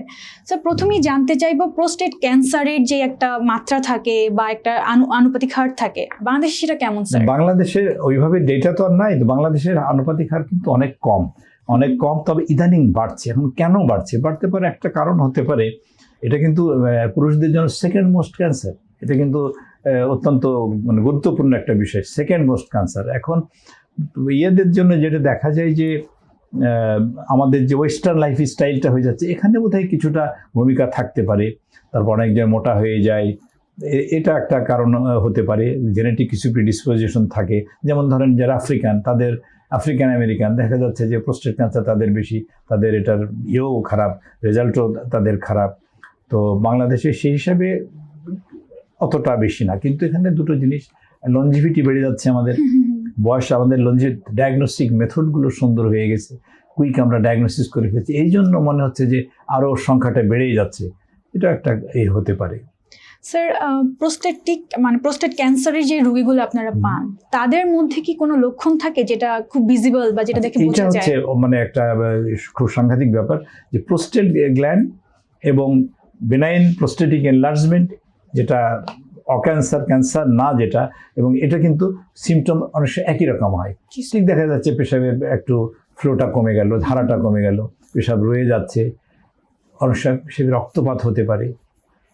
স্যার প্রথমেই জানতে চাইবো প্রোস্টেট ক্যান্সারের যে একটা মাত্রা থাকে বা একটা আনুপাতিক হার থাকে বাংলাদেশে সেটা কেমন স্যার? বাংলাদেশের ওইভাবে ডেটা তো আর নাই, তো বাংলাদেশের আনুপাতিক হার কিন্তু অনেক কম, তবে ইদানিং বাড়ছে। এখন কেন বাড়ছে? বাড়তে পারে একটা কারণ হতে পারে, এটা কিন্তু পুরুষদের জন্য সেকেন্ড মোস্ট ক্যান্সার, এটা কিন্তু অত্যন্ত মানে গুরুত্বপূর্ণ একটা বিষয়, সেকেন্ড মোস্ট ক্যান্সার। এখন ইয়েদের জন্য যেটা দেখা যায় যে আমাদের যে ওয়েস্টার্ন লাইফ স্টাইলটা হয়ে যাচ্ছে, এখানে বোধহয় কিছুটা ভূমিকা থাকতে পারে। তারপর অনেকজন মোটা হয়ে যায়, এটা একটা কারণ হতে পারে। জেনেটিক কিছু প্রিডিসপোজিশন থাকে, যেমন ধরেন যারা আফ্রিকান আমেরিকান দেখা যাচ্ছে যে প্রোস্টেট ক্যান্সার তাদের বেশি, তাদের এটার ইয়েও খারাপ, রেজাল্টও তাদের খারাপ। তো বাংলাদেশে সেই হিসাবে অতটা বেশি না, কিন্তু এখানে দুটো জিনিস, লঞ্জিভিটি বেড়ে যাচ্ছে আমাদের, বয়স আমাদের ডায়াগনস্টিক মেথডগুলো সুন্দর হয়ে গেছে, কুইক আমরা ডায়াগনোসিস করে ফেলছি, এই জন্য মনে হচ্ছে যে আরও সংখ্যাটা বেড়েই যাচ্ছে। এটা একটা হতে পারে। স্যার প্রোস্টেট ক্যান্সারের যে রোগীগুলো আপনারা পান তাদের মধ্যে কি কোনো লক্ষণ থাকে যেটা খুব ভিজিবল বা যেটা দেখে এটা বোঝা হচ্ছে যায়? মানে একটা খুব সাংঘাতিক ব্যাপার যে প্রোস্টেট গ্ল্যান্ড এবং বেনাইন প্রোস্টেটিক এনলার্জমেন্ট, যেটা ক্যান্সার না যেটা, এবং এটা কিন্তু সিমটম অনেক সময় একই রকম হয়। ঠিক দেখা যাচ্ছে পেশাবের একটু ফ্লোটা কমে গেল, ধারাটা কমে গেল, পেশাব রয়ে যাচ্ছে, অনেক সময় পেশাবে রক্তপাত হতে পারে,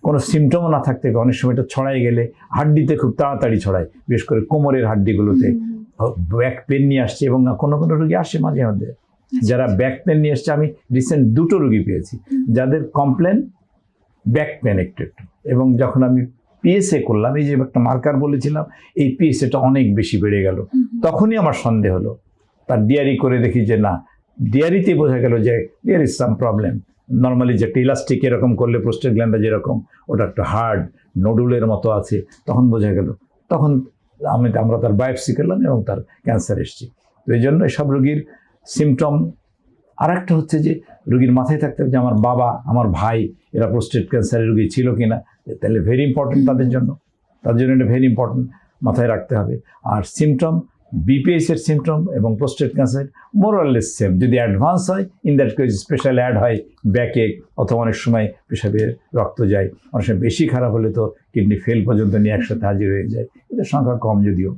কোনো সিমটমও না থাকতে পারে। অনেক সময় এটা ছড়াই গেলে হাড্ডিতে খুব তাড়াতাড়ি ছড়ায়, বিশেষ করে কোমরের হাড্ডিগুলোতে। ব্যাক পেন নিয়ে আসছে, এবং কোনো রোগী আসে মাঝে মধ্যে যারা ব্যাক পেন নিয়ে আসছে। আমি রিসেন্ট 2টো রোগী পেয়েছি যাদের কমপ্লেন ব্যাক পেন একটু, এবং যখন আমি পিএসএ করলাম, এই যে একটা মার্কার বলেছিলাম, এই পিএসএটা অনেক বেশি বেড়ে গেল, তখনই আমার সন্দেহ হলো। তার ডিআরই করে দেখি যে না, ডিআরিতেই বোঝা গেল যে there is some problem. Normally যে একটা ইলাস্টিক এরকম করলে প্রোস্টেট গ্ল্যান্ডটা যেরকম, ওটা একটা হার্ড নোডুলের মতো আছে, তখন বোঝা গেল। তখন আমরা তার বায়োপসি করলাম এবং তার ক্যান্সার এসছে। তো এই জন্য এসব রোগীর সিমটম। আর একটা হচ্ছে যে রোগীর মাথায় থাকতে হবে যে আমার বাবা, আমার ভাই এরা প্রোস্টেট ক্যান্সারের রোগী ছিল কিনা, তাহলে ভেরি ইম্পর্টেন্ট তাদের জন্য এটা ভেরি ইম্পর্টেন্ট মাথায় রাখতে হবে। আর সিমটম, বিপিএসের সিমটম এবং প্রোস্টেট ক্যান্সার মোরাললেস সেম। যদি অ্যাডভান্স হয়, in that case special add হয় ব্যাকে, অথবা অনেক সময় পেশাবে রক্ত যায়, অনেক সময় বেশি খারাপ হলে তো কিডনি ফেল পর্যন্ত নিয়ে একসাথে হাজির হয়ে যায়। এদের সংখ্যা কম যদিও।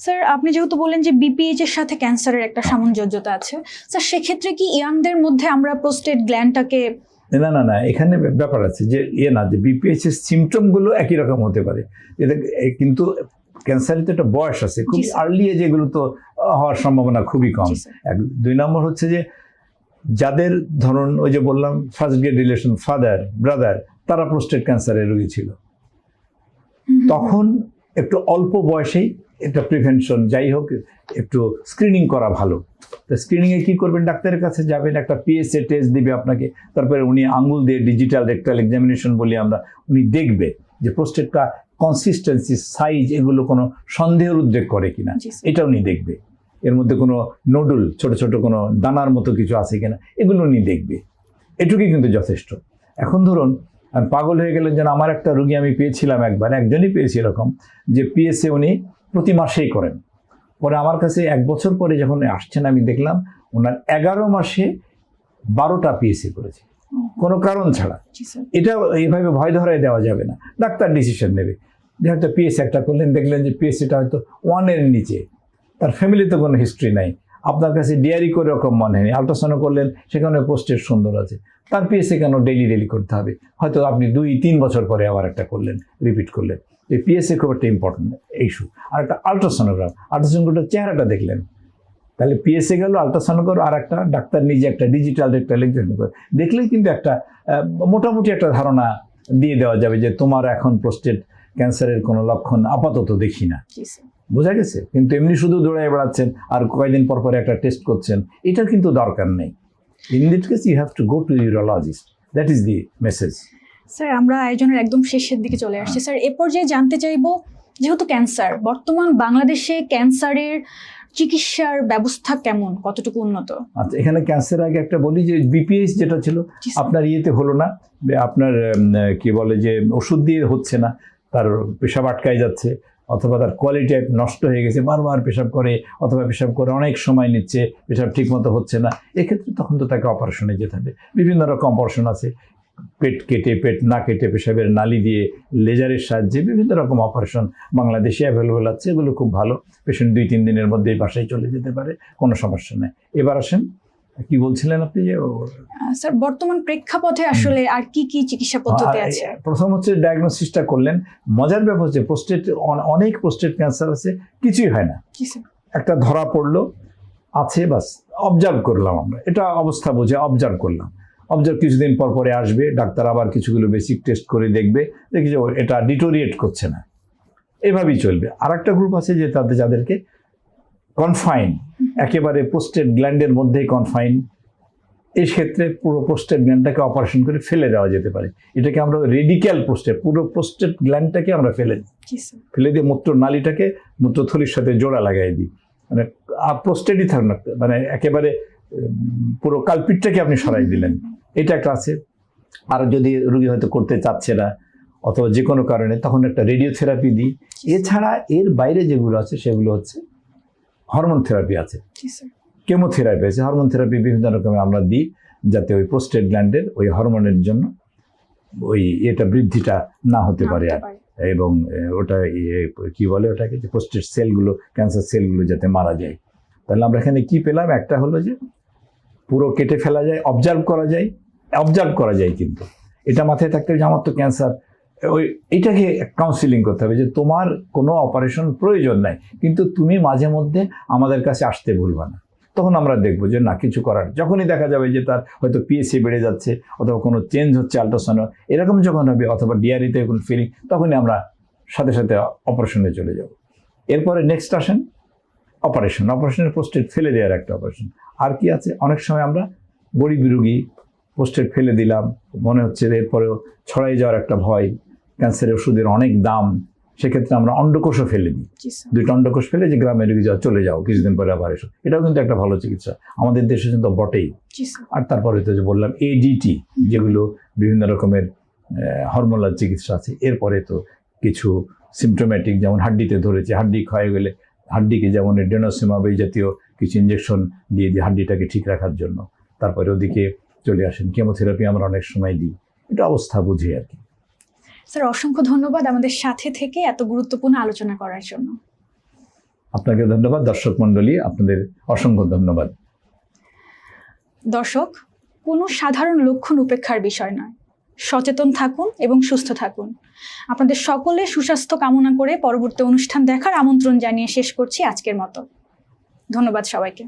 স্যার আপনি যেহেতু বললেন যে বিপিএইচ এর সাথে ক্যান্সারের একটা সামঞ্জস্যতা আছে, স্যার সেক্ষেত্রে কি ইয়াংদের মধ্যে আমরা প্রোস্টেট গ্ল্যান্ডটাকে না, এখানে ব্যাপার আছে যে না, যে বিপিএইচ এর সিমটমগুলো একই রকম হতে পারে, এটা কিন্তু ক্যান্সারের তো একটা বয়স আছে, খুব আর্লি এজে এগুলো তো হওয়ার সম্ভাবনা খুবই কম। 2 নম্বর হচ্ছে যে যাদের ধরুন ওই যে বললাম first grade relation, father brother, তারা প্রোস্টেট ক্যান্সারের রোগী ছিল, তখন একটু অল্প বয়সেই এটা প্রিভেনশন, যাই হোক একটু স্ক্রিনিং করা ভালো। তো স্ক্রিনিংয়ে কী করবেন, ডাক্তারের কাছে যাবেন, একটা পিএসএ টেস্ট দিবে আপনাকে, তারপরে উনি আঙুল দিয়ে ডিজিটাল রেকটাল এক্সামিনেশন বলি আমরা, উনি দেখবে যে প্রোস্টেটটা কনসিস্টেন্সি, সাইজ, এগুলো কোনো সন্দেহের উদ্রেক করে কিনা, এটা উনি দেখবে। এর মধ্যে কোনো নোডুল, ছোট ছোট কোনো দানার মতো কিছু আছে কিনা, এগুলো উনি দেখবে। এটুকুই কিন্তু যথেষ্ট। এখন ধরুন আমি পাগল হয়ে গেলেন, যেন আমার একটা রোগী আমি পেয়েছিলাম একজনই পেয়েছি এরকম, যে পিএসএ উনি প্রতি মাসেই করেন। পরে আমার কাছে 1 বছর পরে যখন আসছেন, আমি দেখলাম ওনার 11 মাসে 12টা পিএসএ করেছে, কোনো কারণ ছাড়া। এটা এইভাবে ভয় ধরাই দেওয়া যাবে না, ডাক্তার ডিসিশন নেবে। যে হয়তো পিএসএ একটা করলেন, দেখলেন যে পিএসএটা হয়তো 1-এর নিচে, তার ফ্যামিলিতে কোনো হিস্ট্রি নাই, আপনার কাছে ডিআরি করে ওরকম মনে হয়নি, আল্ট্রাসাউন্ড করলেন সেখানে প্রোস্টেট সুন্দর আছে, তার পিএসএ কেন ডেইলি করতে হবে? হয়তো আপনি 2-3 বছর পরে আবার একটা করলেন, রিপিট করলেন। এই পিএসএ খুব একটা ইম্পর্টেন্ট ইস্যু। আর একটা আল্ট্রাসাউন্ডের চেহারাটা দেখলেন, তাহলে পিএসএ গেল, আল্ট্রাসাউন্ড করো, আর একটা ডাক্তার নিজে একটা ডিজিটাল রেকটাল এক্সামিনেশন করে দেখলেই কিন্তু একটা মোটামুটি একটা ধারণা দিয়ে দেওয়া যাবে যে তোমার এখন প্রোস্টেট ক্যান্সারের কোনো লক্ষণ আপাতত দেখি না। বোঝা গেছে? কিন্তু এমনি শুধু দৌড়ায় বেড়াচ্ছেন আর কয়েকদিন পর একটা টেস্ট করছেন, এটার কিন্তু দরকার নেই। In this case you have to go to urologist, that is the message. Sir আমরা আয়োজনের একদম শেষের দিকে চলে আসছি। স্যার এ পর্যায়ে জানতে চাইবো, যেহেতু ক্যান্সার বর্তমান বাংলাদেশে ক্যান্সারের চিকিৎসার ব্যবস্থা কেমন, কতটুকু উন্নত? আচ্ছা, এখানে ক্যান্সার আগে একটা বলি যে বিপিএইচ যেটা ছিল জি স্যার। আপনার ইয়েতে হলো না, আপনার কি বলে যে ওষুধ দিয়ে হচ্ছে না, তার পেশাব আটকায় যাচ্ছে, অথবা তার কোয়ালিটি নষ্ট হয়ে গেছে, বারবার পেশাব করে, অথবা পেশাব করে অনেক সময় নিচ্ছে, পেশাব ঠিকমতো হচ্ছে না, এক্ষেত্রে তখন তো তাকে অপারেশনে যেতে হবে। বিভিন্ন রকম অপারেশন আছে, পেট কেটে, পেট না কেটে পেশাবের নালি দিয়ে, লেজারের সাহায্যে বিভিন্ন রকম অপারেশন বাংলাদেশে অ্যাভেলেবল আছে। এগুলো খুব ভালো, পেশেন্ট 2-3 দিনের মধ্যেই বাসায় চলে যেতে পারে, কোনো সমস্যা নেই। এবার আসেন, কি বলছিলেন আপনি যে স্যার বর্তমান প্রেক্ষাপটে আসলে আর কি কি চিকিৎসা পদ্ধতি আছে? প্রথম হচ্ছে ডায়াগনোসিসটা করলেন। মজার ব্যাপার হচ্ছে প্রোস্টেট, অনেক প্রোস্টেট ক্যান্সার আছে কিছুই হয় না, জি স্যার। একটা ধরা পড়লো আছে, বাস অবজার্ভ করলাম, আমরা এটা অবস্থা বুঝে অবজার্ভ করলাম। অবজার্ভ কিছুদিন পর পরে আসবে, ডাক্তার আবার কিছুগুলো বেসিক টেস্ট করে দেখবে, দেখি যে এটা ডিটোরিয়েট করছে না, এভাবেই চলবে। আর একটা গ্রুপ আছে যে যাদেরকে কনফাইন, একেবারে প্রোস্টেট গ্ল্যান্ডের মধ্যেই কনফাইন, এই ক্ষেত্রে পুরো প্রোস্টেট গ্ল্যান্ডটাকে অপারেশন করে ফেলে দেওয়া যেতে পারে। এটাকে আমরা রেডিক্যাল প্রোস্টেট, পুরো প্রোস্টেট গ্ল্যান্ডটাকে আমরা ফেলে দিই, জি স্যার। ফেলে দিয়ে মূত্র নালীটাকে মূত্রথলির সাথে জোড়া লাগাই দিই, মানে প্রোস্টেটই থাক না, মানে একেবারে পুরো কালপিটটাকে আপনি সরাই দিলেন, এটা একটা আছে। আর যদি রোগী হয়তো করতে চাচ্ছে না অথবা যে কোনো কারণে, তখন একটা রেডিওথেরাপি দিই। এছাড়া এর বাইরে যেগুলো আছে সেগুলো হচ্ছে হরমোন থেরাপি আছে, জি স্যার। কেমোথেরাপি আছে, হরমোন থেরাপি বিভিন্ন রকমের আমরা দিই, যাতে ওই প্রোস্টেট গ্ল্যান্ডের ওই হরমোনের জন্য ওই এটা বৃদ্ধিটা না হতে পারে আর, এবং ওটা কি বলে ওটাকে, যে প্রোস্টেট সেলগুলো, ক্যান্সার সেলগুলো যাতে মারা যায়। তাহলে আমরা এখানে কি পেলাম? একটা হলো যে পুরো কেটে ফেলা যায়, অবজার্ভ করা যায়, কিন্তু এটা মাথায় থাকতে হবে যে আমার তো ক্যান্সার, ওই এটাকে কাউন্সিলিং করতে হবে যে তোমার কোনো অপারেশন প্রয়োজন নাই, কিন্তু তুমি মাঝে মধ্যে আমাদের কাছে আসতে ভুলবা না। তখন আমরা দেখবো যে না, কিছু করার, যখনই দেখা যাবে যে তার হয়তো পিএসএ বেড়ে যাচ্ছে অথবা কোনো চেঞ্জ হচ্ছে আল্ট্রাসাউন্ড, এরকম যখন হবে, অথবা ডিআরিতে কোনো ফিলিং, তখনই আমরা সাথে সাথে অপারেশনে চলে যাব। এরপরে নেক্সট আসেন অপারেশনের প্রোস্টেট ফেলে দেওয়ার একটা অপারেশন। আর কি আছে, অনেক সময় আমরা গরিব রোগী, প্রোস্টেট ফেলে দিলাম, মনে হচ্ছে এরপরেও ছড়াই যাওয়ার একটা ভয়, ক্যান্সারের ওষুধের অনেক দাম, সেক্ষেত্রে আমরা অন্ডকোষও ফেলে দিই, 2টা অন্ডকোষ ফেলে যে গ্রামে রোগী চলে যাও, কিছুদিন পরে আবার এসো, এটাও কিন্তু একটা ভালো চিকিৎসা আমাদের দেশে কিন্তু বটেই। আর তারপরে তো যে বললাম এডিটি, যেগুলো বিভিন্ন রকমের হরমোনাল চিকিৎসা আছে। এরপরে তো কিছু সিমটোম্যাটিক, যেমন হাড্ডিতে ধরেছে, হাড্ডি ক্ষয়ে গেলে হাড্ডিকে যেমন ডেনোসিমাব এই জাতীয় কিছু ইঞ্জেকশন দিয়ে দিই হাড্ডিটাকে ঠিক রাখার জন্য। তারপরে ওদিকে চলে আসেন কেমোথেরাপি আমরা অনেক সময় দিই, এটা অবস্থা বুঝে আর কি। স্যার অসংখ্য ধন্যবাদ আমাদের সাথে থেকে এত গুরুত্বপূর্ণ আলোচনা করার জন্য। আপনাকে ধন্যবাদ, দর্শক মণ্ডলী আপনাদের অসংখ্য ধন্যবাদ। দর্শক, কোনো সাধারণ লক্ষণ উপেক্ষার বিষয় নয়, সচেতন থাকুন এবং সুস্থ থাকুন। আপনাদের সকলে সুস্বাস্থ্য কামনা করে পরবর্তী অনুষ্ঠান দেখার আমন্ত্রণ জানিয়ে শেষ করছি আজকের মতো। ধন্যবাদ সবাইকে।